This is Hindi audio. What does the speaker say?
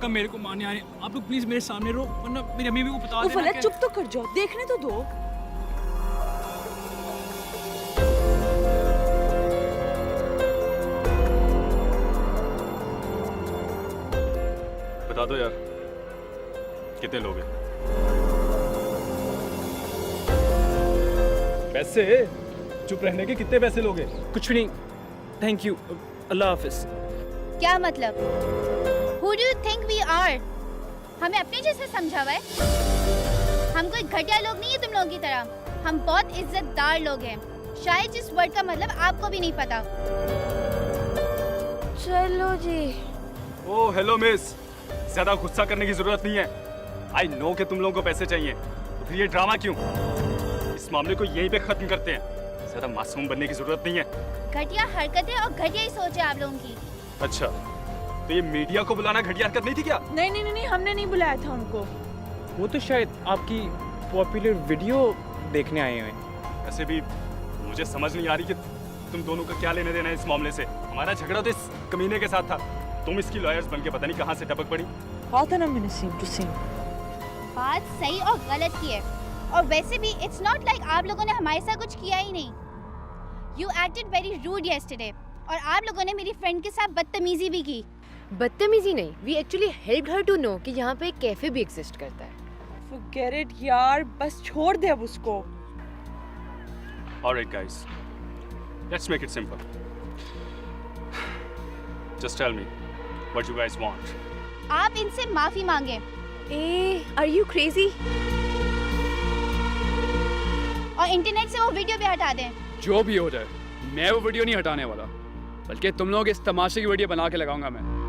पक्का मेरे को मारने आ रहे हैं। आप लोग प्लीज मेरे सामने रहो, वरना मेरी अम्मी को बता ओ देना। फलक चुप तो कर जाओ, देखने तो दो। बता दो यार, कितने लोग हैं? पैसे? चुप रहने के कितने पैसे लोगे? कुछ भी नहीं, थैंक यू, अल्लाह हाफिज। क्या मतलब? Who do you think we are? हमें अपने जैसे समझा हुआ है? हम कोई घटिया लोग नहीं है तुम लोगों की तरह। हम बहुत इज्जतदार लोग हैं। शायद जिस वर्ड का मतलब आपको भी नहीं पता। चलो जी। ओह हेलो मिस, ज्यादा गुस्सा करने की जरूरत नहीं है। आई नो कि तुम लोगों को पैसे चाहिए, तो फिर ये ड्रामा क्यों? इस मामले को यहीं पे खत्म करते हैं। ज्यादा मासूम बनने की जरूरत नहीं है। घटिया हरकतें और घटिया ही सोच है आप लोगों की। अच्छा, तो ये मीडिया को बुलाना घटिया हरकत नहीं थी क्या? नहीं, हमने नहीं बुलाया था उनको। वो तो शायद आपकी पॉपुलर वीडियो देखने आए हैं। ऐसे भी मुझे समझ नहीं आ रही कि तुम दोनों का क्या लेने देना है इस मामले से। हमारा झगड़ा तो इस कमीने के साथ था, तुम इसकी लॉयर्स बनके पता नहीं कहाँ से टपक पड़ी। बात है ना मैंने सेम टू सेम। बात सही और गलत की है। और वैसे भी इट्स नॉट लाइक आप लोगों ने हमारे साथ कुछ किया ही नहीं। You acted very rude yesterday और आप लोगों ने मेरी फ्रेंड के साथ बदतमीजी भी की। बदतमीजी नहीं, we actually helped her to know कि यहाँ पे एक कैफे भी एग्जिस्ट करता है। Forget it यार, बस छोड़ दे अब उसको। Alright guys, let's make it simple. Just tell me what you guys want. आप इनसे माफी मांगे आर यू क्रेजी? और इंटरनेट से वो वीडियो भी हटा दें। जो भी हो जाए, मैं वो वीडियो नहीं हटाने वाला, बल्कि तुम लोग इस तमाशे की वीडियो बना के लगाऊंगा मैं।